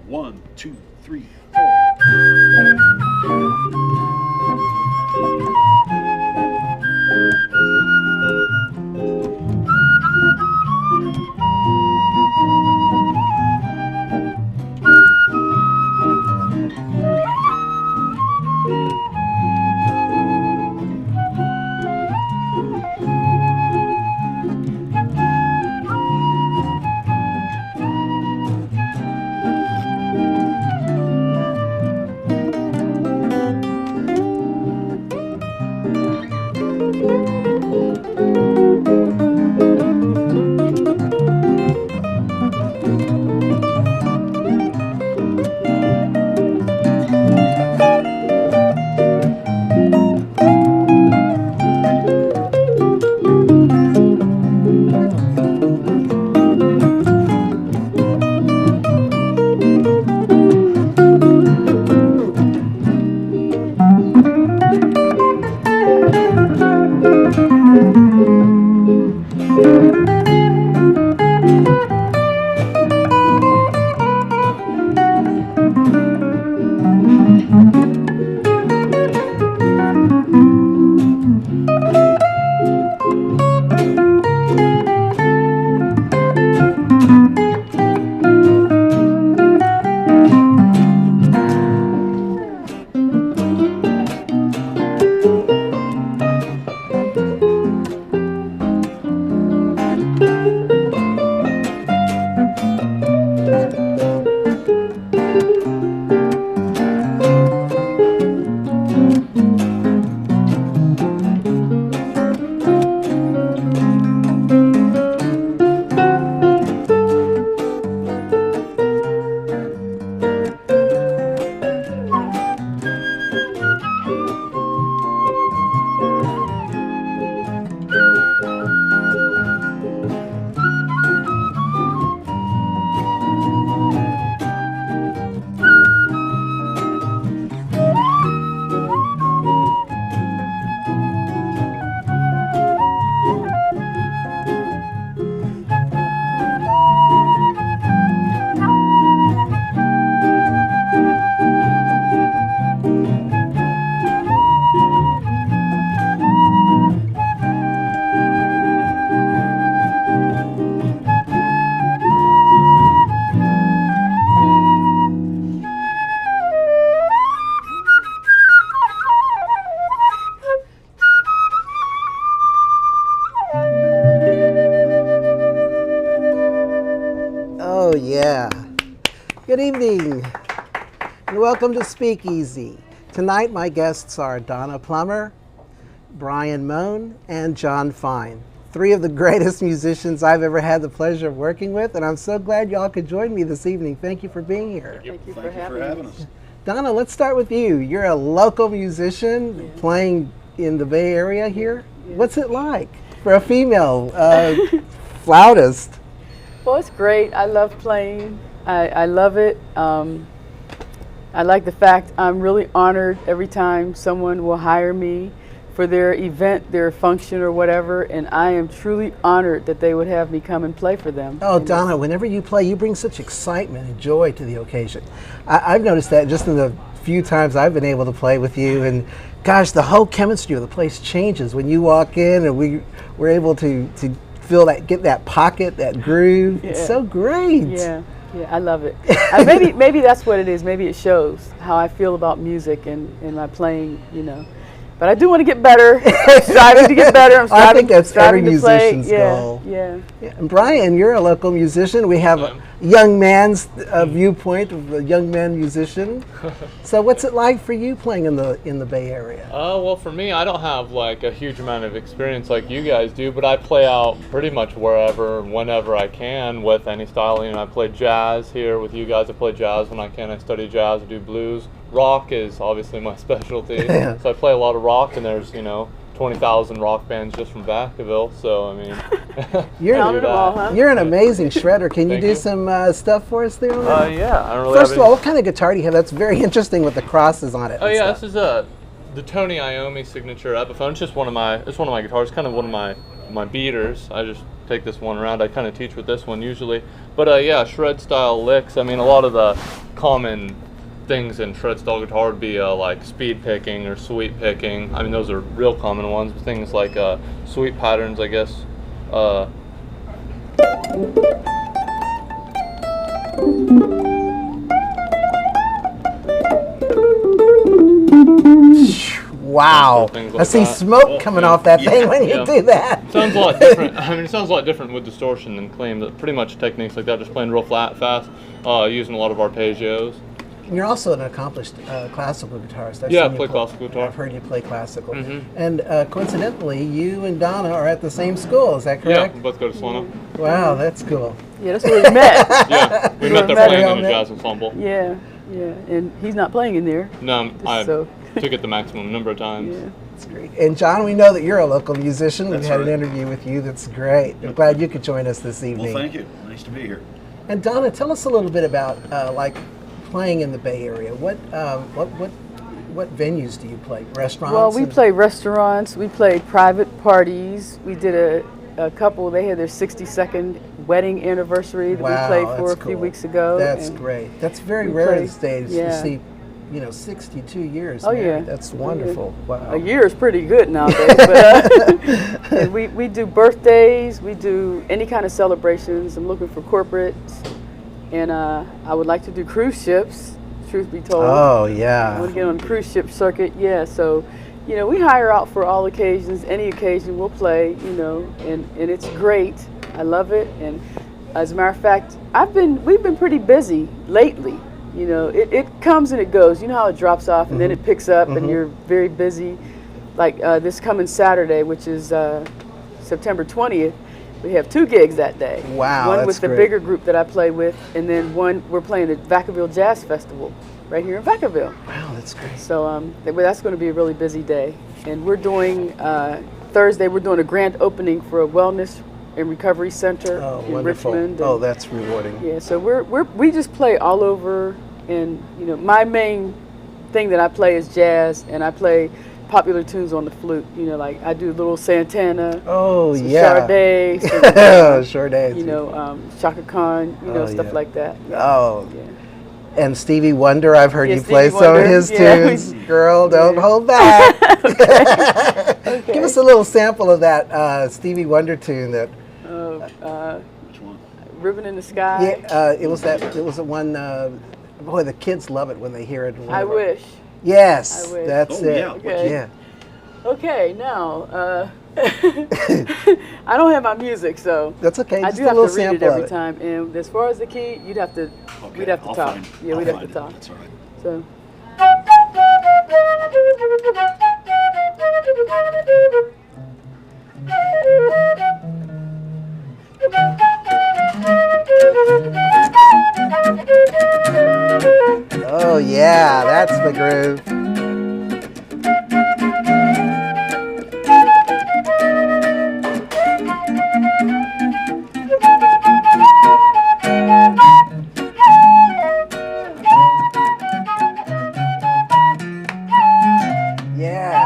1, 2, 3, 4. Oh yeah. Good evening and welcome to Speakeasy. Tonight my guests are Donna Plummer, Brian Moan, and John Fine. Three of the greatest musicians I've ever had the pleasure of working with, and I'm so glad y'all could join me this evening. Thank you for being here. Thank you for having us. Donna, let's start with you. You're a local musician playing in the Bay Area here. Yeah. What's it like for a female flautist? Well, it's great. I love playing. I love it. I like the fact I'm really honored every time someone will hire me for their event, their function or whatever, and I am truly honored that they would have me come and play for them. Oh, Donna, whenever you play, you bring such excitement and joy to the occasion. I've noticed that just in the few times I've been able to play with you, and gosh, the whole chemistry of the place changes when you walk in and we're able to feel that, get that pocket, that groove. Yeah. It's so great. Yeah, I love it. Maybe that's what it is. Maybe it shows how I feel about music and my playing, you know. But I do want to get better. I'm striving to get better. I think that's every musician's play. goal. Yeah. And Brian, you're a local musician. We have a young man's viewpoint of a young man musician. So what's it like for you playing in the Bay Area? Well, for me, I don't have like a huge amount of experience like you guys do, but I play out pretty much wherever, whenever I can with any style. You know, I play jazz here with you guys. I play jazz when I can. I study jazz. I do blues. Rock is obviously my specialty. Yeah. So I play a lot of rock, and there's 20,000 rock bands just from Vacaville. So I mean, you're an amazing shredder. Can you Thank do you. some stuff for us there? Yeah, I don't really. First of all, what kind of guitar do you have? That's very interesting with the crosses on it. Oh and yeah, stuff. this is the Tony Iommi signature Epiphone. It's just one of my guitars. Kind of one of my beaters. I just take this one around. I kind of teach with this one usually. But yeah, shred style licks. I mean, a lot of the common things in shred-style guitar would be like speed picking or sweep picking. I mean, those are real common ones. Things like sweep patterns, I guess. Wow. Things I like see that. smoke coming off that thing when you do that. Sounds a lot different. I mean, it sounds a lot different with distortion than clean, but pretty much techniques like that, just playing real flat, fast, using a lot of arpeggios. You're also an accomplished classical guitarist. Yeah, I play classical guitar. I've heard you play classical. Mm-hmm. And coincidentally, you and Donna are at the same school, is that Yeah, correct? we both go to Solana. Wow, that's cool. Yeah, that's where we met. Yeah, we met there met playing around in a there. jazz ensemble. Yeah, yeah, and he's not playing in there. No, I So- took it the maximum number of times. Yeah. That's great. And John, we know that you're a local musician. We've That's had right. an interview with you. That's great. I'm glad you could join us this evening. Well, thank you. Nice to be here. And Donna, tell us a little bit about like playing in the Bay Area. What venues do you play? Restaurants? Well, we and- play restaurants. We play private parties. We did a couple. They had their 62nd wedding anniversary that Wow, we played for that's a few cool. week ago. That's and great. That's very we rare play- these days to yeah. see, 62 years. Oh, married. yeah. That's Oh, yeah. wonderful. Wow. A year is pretty good nowadays. But, and we do birthdays. We do any kind of celebrations. I'm looking for corporates. And I would like to do cruise ships, truth be told. Oh, I yeah. want to get on the cruise ship circuit, yeah. So, we hire out for all occasions. Any occasion we'll play, and it's great. I love it. And as a matter of fact, we've been pretty busy lately. It comes and it goes. You know how it drops off and then it picks up and you're very busy. Like this coming Saturday, which is September 20th, we have 2 gigs that day. Wow, One that's with the great. bigger group that I play with, and then one we're playing at Vacaville Jazz Festival right here in Vacaville. Wow, that's great. So that's going to be a really busy day. And we're doing, Thursday, we're doing a grand opening for a wellness and recovery center Oh, in wonderful. Richmond. Oh, And, that's rewarding. yeah, so we just play all over. And, my main thing that I play is jazz, and I play popular tunes on the flute. Like I do little Santana, Oh, some yeah. Sade, some, Sure days. Chaka Khan, Oh, stuff yeah. like that. Yeah. Oh, Yeah. and Stevie Wonder, I've heard Yeah, you play Stevie some of Wonder, his yeah. tunes. Girl, don't Yeah. hold back. Okay. Give us a little sample of that Stevie Wonder tune that. Which one? Ribbon in the Sky. Yeah, it was the one. Boy, the kids love it when they hear it. I wish. Yes, I wish. that's Oh, it. yeah. Okay. Yeah. Okay, now I don't have my music, so That's okay. I Just do a have to little read it sample every of it. time. And as far as the key, we'd have to I'll talk. find- Yeah, I'll we'd have find to it. talk. That's all right. So. Oh yeah, that's the groove. Yeah.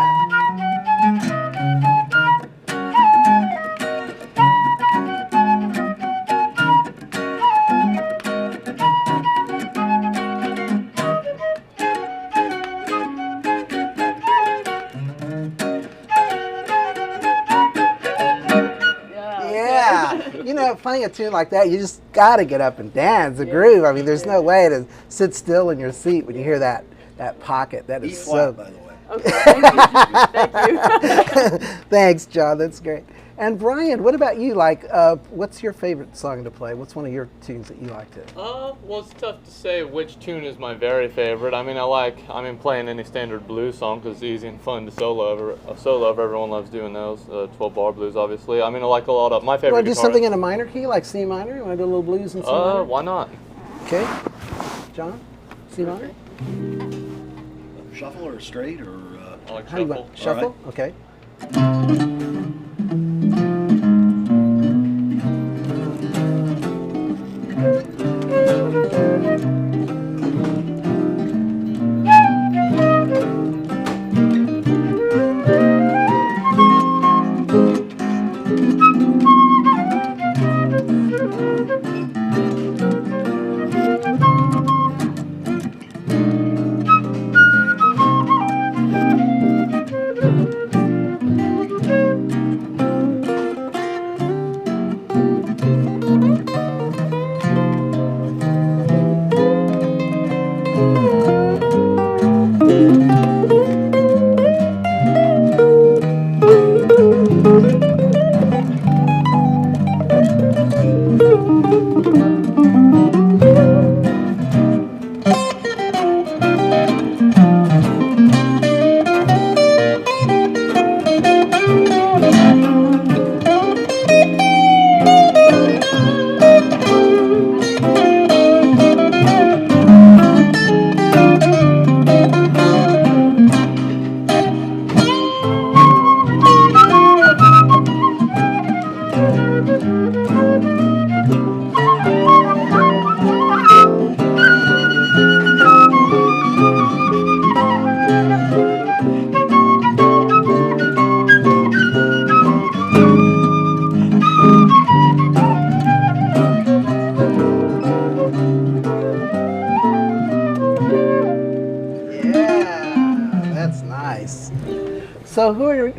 Yeah, playing a tune like that, you just got to get up and dance, the groove. I mean, there's no way to sit still in your seat when you hear that pocket. That E is flat, so. by the way. Okay, thank you. Thanks, John. That's great. And Brian, what about you? Like, what's your favorite song to play? What's one of your tunes that you like to? Well, it's tough to say which tune is my very favorite. I mean, playing any standard blues song because it's easy and fun to solo. Everyone loves doing those. 12-bar blues, obviously. I mean, I like a lot of my favorite. You want to do guitarist- something in a minor key, like C minor? You want to do a little blues in C minor? Why not? Okay. John, C minor? Shuffle or straight or? I like How do you shuffle. want? Shuffle? All Okay.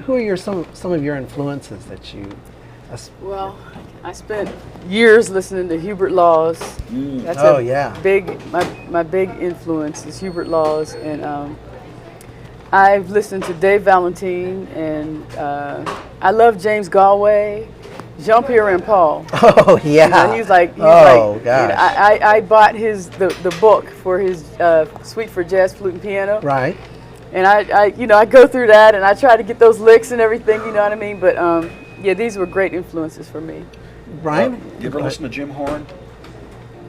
who are some of your influences that you? Well, I spent years listening to Hubert Laws. That's Oh, yeah. My big influence is Hubert Laws, and I've listened to Dave Valentine, and I love James Galway, Jean-Pierre and Paul. Oh yeah. You know, he's like gosh. You know, I bought the book for his Suite for Jazz Flute and Piano. Right. And I go through that, and I try to get those licks and everything. You know what I mean? But yeah, these were great influences for me. Brian, you ever listen to Jim Horn?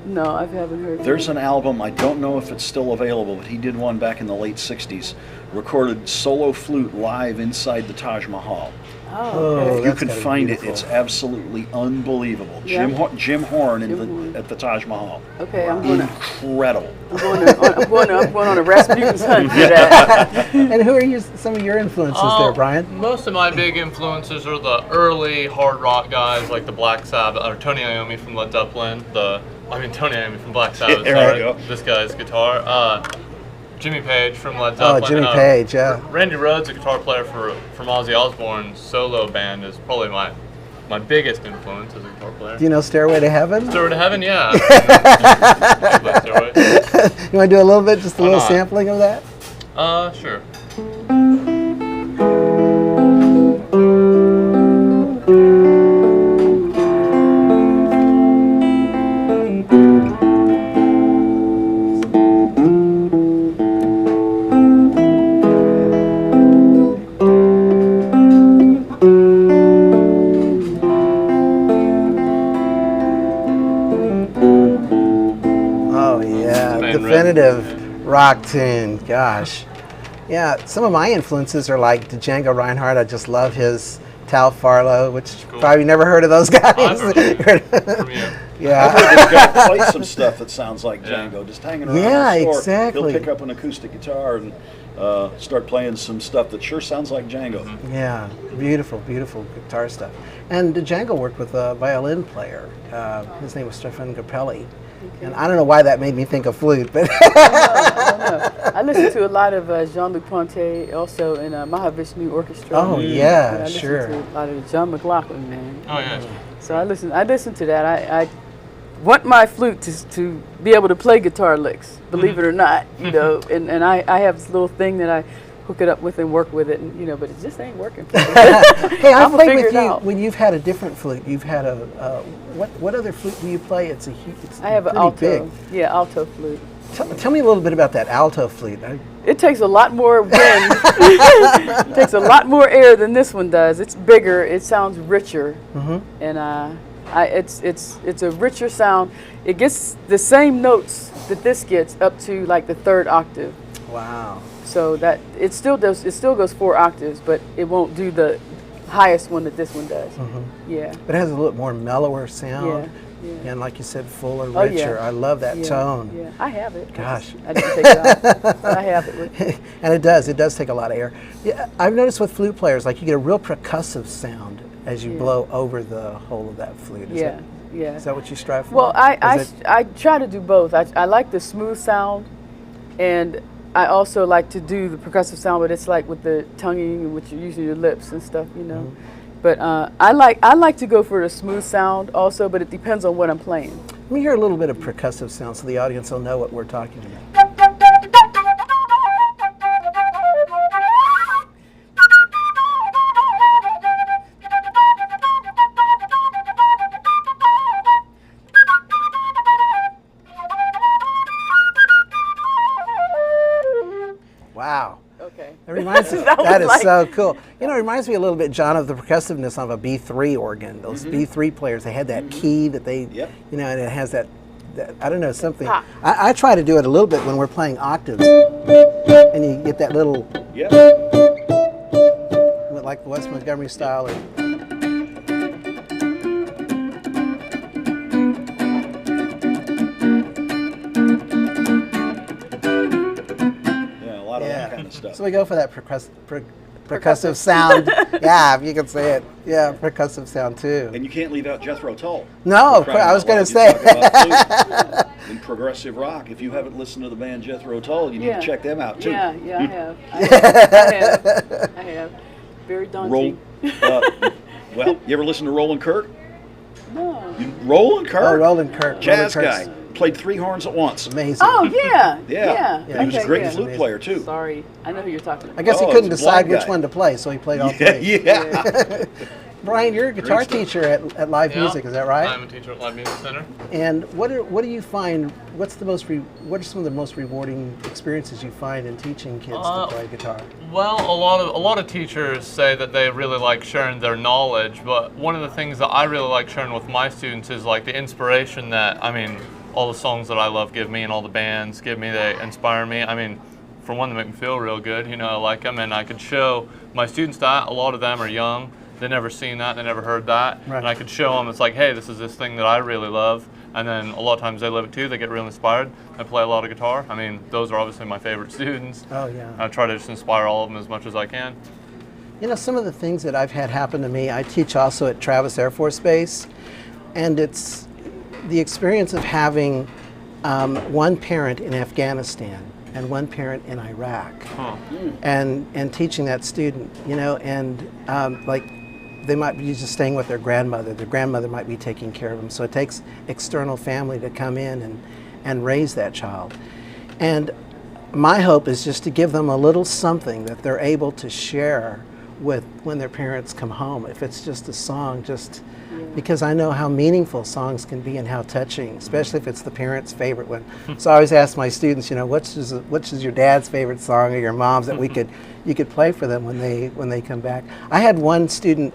No, I haven't heard. There's an album, I don't know if it's still available, but he did one back in the late 60s, recorded solo flute live inside the Taj Mahal. Oh, Oh, okay. You that's can gotta be find it, beautiful. it's absolutely unbelievable. Yeah. Jim Horn Horn. at the Taj Mahal. Okay, I'm going Incredible. on a Rasputin's hunt for that. and who are some of your influences there, Brian? Most of my big influences are the early hard rock guys like the Black Sabbath, or Tony Iommi from Led Zeppelin. Tony Iommi from Black Sabbath. There sorry, we go. This guy's guitar. Jimmy Page from Led Zeppelin. Oh, Jimmy Page, yeah. Randy Rhoads, a guitar player from Ozzy Osbourne's solo band, is probably my biggest influence as a guitar player. Do you know Stairway to Heaven? Stairway to Heaven, yeah. Stairway. You want to do a little bit, just a Why little not? sampling of that? Sure. Oh yeah, Man, definitive rock tune. Gosh, yeah. Some of my influences are like Django Reinhardt. I just love his Tal Farlow, which Cool. probably never heard of those guys. I've heard from you. Yeah. He's got quite some stuff that sounds like Django, just hanging around Yeah, the store. exactly. He'll pick up an acoustic guitar and start playing some stuff that sure sounds like Django. Yeah, beautiful, beautiful guitar stuff. And Django worked with a violin player. His name was Stefan Grappelli. And I don't know why that made me think of flute, but I listen to a lot of Jean-Luc Ponty, also in Mahavishnu Orchestra. oh yeah, And I listen sure. to a lot of John McLaughlin, man. Oh yeah. So I listen to that. I want my flute to be able to play guitar licks, believe it or not, you know. And I have this little thing that I hook it up with and work with it, and but it just ain't working for me. Hey, I've I'ma played figure with it you out. when you've had a different flute. You've had a what other flute do you play? It's I have an pretty alto. big. Yeah, alto flute. Tell me a little bit about that alto flute. It takes a lot more wind. It takes a lot more air than this one does. It's bigger. It sounds richer, and it's a richer sound. It gets the same notes that this gets up to like the third octave. Wow. So that it still goes 4 octaves, but it won't do the highest one that this one does. Yeah. But it has a little more mellower sound. Yeah. And like you said, fuller, Oh, yeah. richer. I love that tone. Yeah, I have it. Gosh. I didn't take it out, but I have it with me. And it does take a lot of air. Yeah, I've noticed with flute players, like you get a real percussive sound as you blow over the whole of that flute. Is that what you strive for? Well, Is it- I try to do both. I like the smooth sound, and I also like to do the percussive sound, but it's like with the tonguing and with using your lips and stuff, you know. But I like to go for the smooth sound also, but it depends on what I'm playing. Let me hear a little bit of percussive sound so the audience will know what we're talking about. Wow. Okay. It reminds me, That was that is like- so cool. You know, it reminds me a little bit, John, of the percussiveness of a B3 organ. Those B3 players, they had that key that they, Yep. you know, and it has that I don't know, something. Pop. I try to do it a little bit when we're playing octaves. And you get that little, Yeah. like the West Montgomery style. Or, Yeah, a lot of that kind of stuff. So we go for that percussive sound. Yeah, if you can say it. Yeah, percussive sound too. And you can't leave out Jethro Tull. No, For crying I was out going loud. to You say. talk about flute in progressive rock. If you haven't listened to the band Jethro Tull, you need Yeah. to check them out too. Yeah, I have. I have. very Roll, daunting. well, you ever listen to Roland Kirk? No. Roland Kirk? Oh, Roland Kirk. Jazz Roland Kirk's guy. Played 3 horns at once. Amazing. Oh yeah. Yeah. Yeah, He was a Okay, great yeah. flute player, too. Sorry, I know who you're talking about. I guess Oh, he couldn't he's a decide blind which guy. one to play, so he played all Yeah, three. yeah. Brian, you're a guitar stuff. teacher at Live Yeah. Music, is that right? I'm a teacher at Live Music Center. And what do you find? What are some of the most rewarding experiences you find in teaching kids to play guitar? Well, a lot of teachers say that they really like sharing their knowledge, but one of the things that I really like sharing with my students is like the inspiration that, I mean, all the songs that I love give me and all the bands give me, they inspire me. I mean, for one, they make me feel real good, you know, I like them, and I could show my students that. A lot of them are young, they never seen that, they never heard that, Right. and I could show them, it's like, hey, this is this thing that I really love, and then a lot of times they live it too, they get real inspired, they play a lot of guitar. I mean, those are obviously my favorite students. Oh yeah. I try to just inspire all of them as much as I can. You know, some of the things that I've had happen to me, I teach also at Travis Air Force Base, and it's the experience of having one parent in Afghanistan and one parent in Iraq, and teaching that student, you know, and like they might be just staying with their grandmother might be taking care of them, so it takes external family to come in and raise that child. And my hope is just to give them a little something that they're able to share with when their parents come home. If it's just a song, just because I know how meaningful songs can be and how touching, especially if it's the parent's favorite one. So I always ask my students, you know, which is your dad's favorite song or your mom's that you could play for them when they come back. I had one student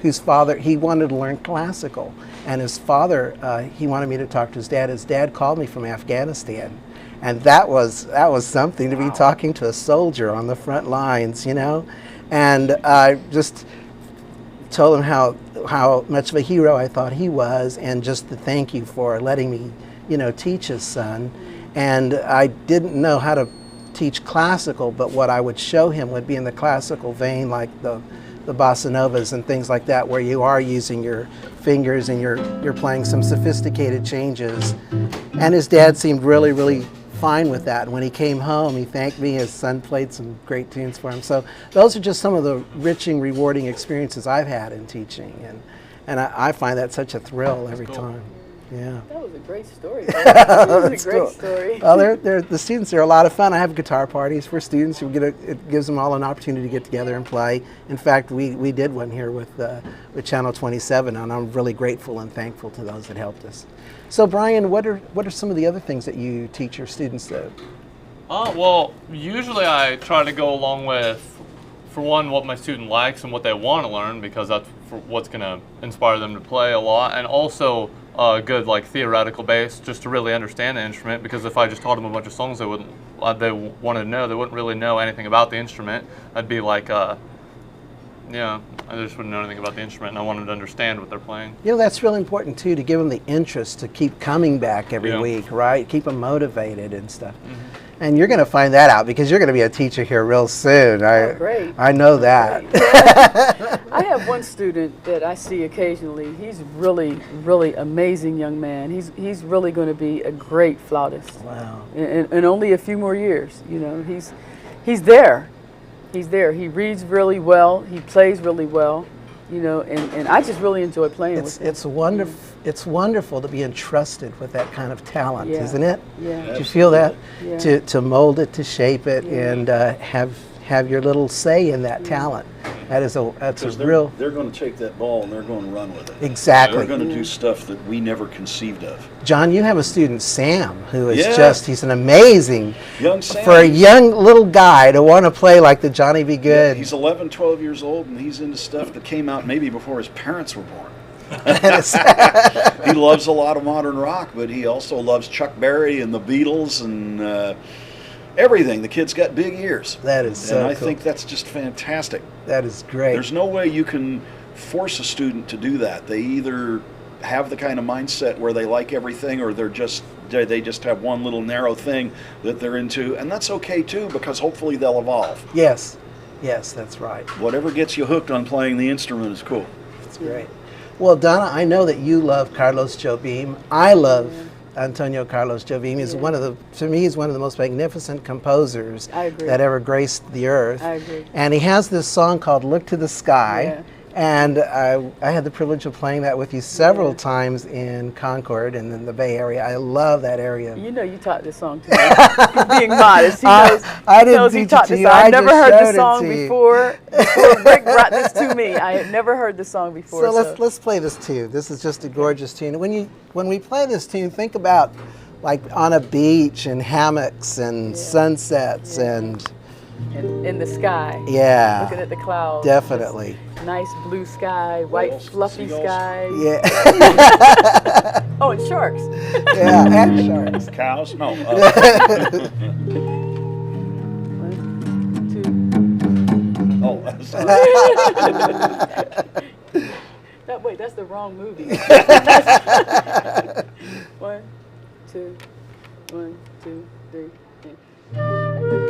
whose father, he wanted to learn classical, and his father, he wanted me to talk to his dad. His dad called me from Afghanistan. And that was something to be talking to a soldier on the front lines, you know. And I just told him how much of a hero I thought he was, and just to thank you for letting me, you know, teach his son. And I didn't know how to teach classical, but what I would show him would be in the classical vein, like the bossa novas and things like that, where you are using your fingers and you're playing some sophisticated changes. And his dad seemed really, really fine with that. And when he came home, he thanked me. His son played some great tunes for him. So those are just some of the rich and rewarding experiences I've had in teaching, and I find that such a thrill every time. Yeah. That was a great story. That was a That's great cool. story. Well, the students are a lot of fun. I have guitar parties for students. It gives them all an opportunity to get together and play. In fact, we did one here with Channel 27, and I'm really grateful and thankful to those that helped us. So, Brian, what are some of the other things that you teach your students to? Well, usually I try to go along with, for one, what my student likes and what they want to learn, because that's what's going to inspire them to play a lot, and also a good like theoretical base just to really understand the instrument. Because if I just taught them a bunch of songs they wanted to know, they wouldn't really know anything about the instrument. I'd be like, yeah, I just wouldn't know anything about the instrument, and I wanted to understand what they're playing. You know, that's really important too, to give them the interest to keep coming back every Yeah. week, right? Keep them motivated and stuff. And you're going to find that out because you're going to be a teacher here real soon. Great. I know that. I have one student that I see occasionally. He's really, really amazing young man. He's really going to be a great flautist. Wow. In only a few more years, you know. He's there. He's there. He reads really well. He plays really well, you know. And I just really enjoy playing with him. It's wonderful. It's wonderful to be entrusted with that kind of talent, Yeah. isn't it? Yeah. Do you feel that? Yeah. To mold it, to shape it, and have your little say in that talent. That's a Because real. they're going to take that ball and they're going to run with it. Exactly. They're going to do stuff that we never conceived of. John, you have a student, Sam, who is Yeah. he's an amazing, Young Sam. for a young little guy to want to play like the Johnny Be Yeah, Good. he's 11, 12 years old, and he's into stuff that came out maybe before his parents were born. He loves a lot of modern rock, but he also loves Chuck Berry and the Beatles and everything. The kid's got big ears. That is so And I cool. think that's just fantastic. That is great. There's no way you can force a student to do that. They either have the kind of mindset where they like everything, or they just have one little narrow thing that they're into, and that's okay too, because hopefully they'll evolve. Yes, that's right. Whatever gets you hooked on playing the instrument is cool. That's great. Well, Donna, I know that you love Carlos Jobim. I love Antonio Carlos Jobim is Yeah. to me, he's one of the most magnificent composers I agree. that ever graced the earth. I agree. And he has this song called "Look to the Sky." Yeah. And I had the privilege of playing that with you several Yeah. times in Concord and in the Bay Area. I love that area. You know you taught this song to me. He's being modest. He knows, I didn't he knows he teach taught it to this you. song. I I've never just heard showed the it song to you. before Rick brought this to me. I had never heard the song before. So let's play this tune. This is just a gorgeous tune. When we play this tune, think about like on a beach and hammocks and sunsets and in the sky. yeah, Looking at the clouds. definitely. This nice blue sky, white Whales, fluffy seagulls. sky. Yeah, Oh, and sharks. yeah, and sharks. Cows? No. One, two. Oh, sorry. Wait, that's the wrong movie. One, two, 1, 2, 3. and-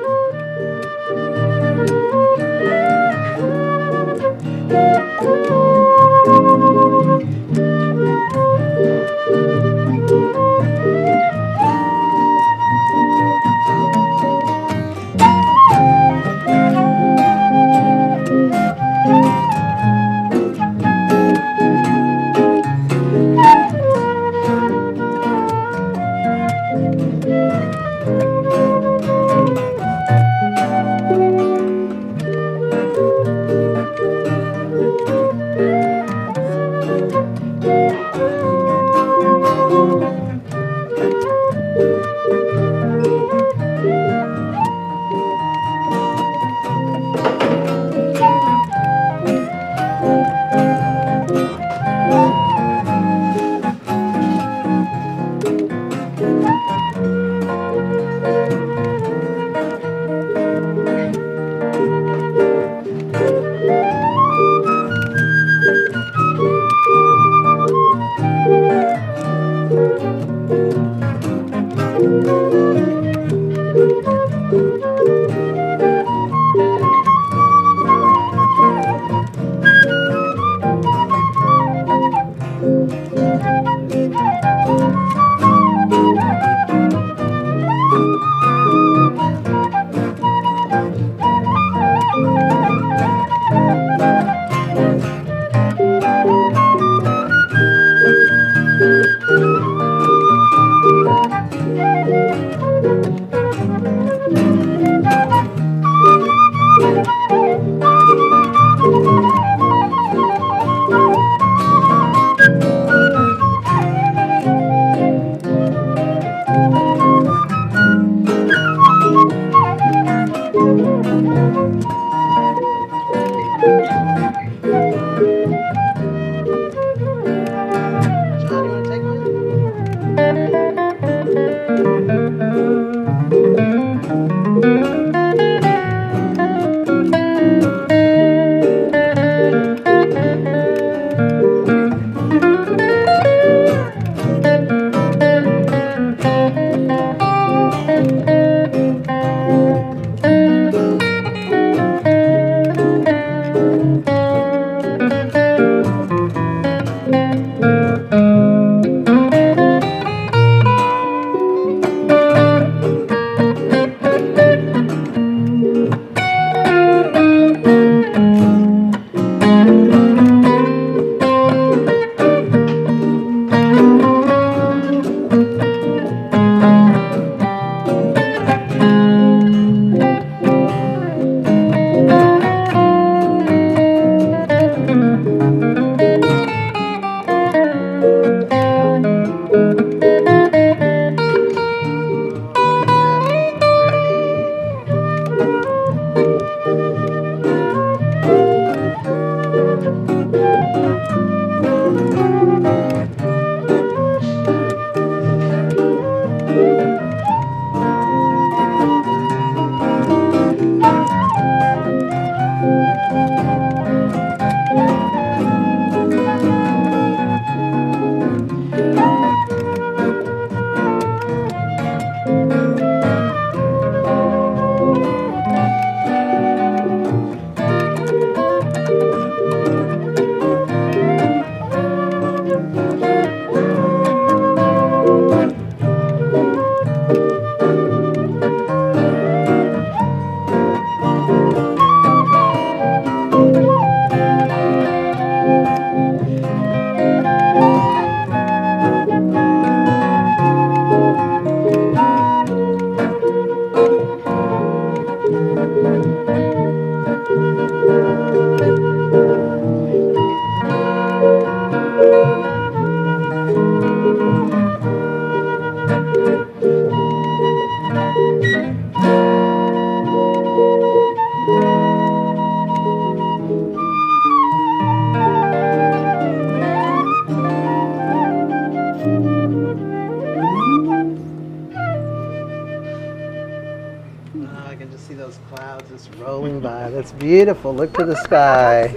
beautiful. Look to the sky.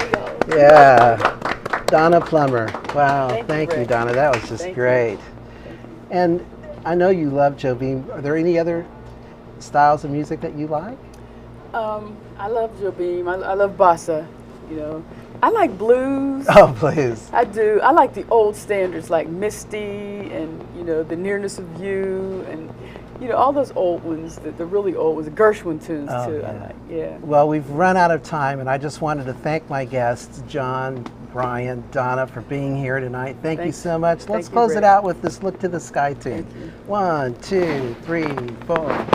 Yeah. Donna Plummer. Wow. Thank you, Rick. Donna. That was just Thank great. And I know you love Joe Beam. Are there any other styles of music that you like? I love Joe Beam. I love bossa. You know, I like blues. Oh, please. I do. I like the old standards like Misty and, you know, The Nearness of You and, you know, all those old ones, the really old ones, the Gershwin tunes Oh, too. yeah. I like, yeah. Well, we've run out of time, and I just wanted to thank my guests, John, Brian, Donna, for being here tonight. Thank you Thanks. so much. Thank Let's you, close it Rick. out with this Look to the Sky tune. Thank you. 1, 2, 3, 4.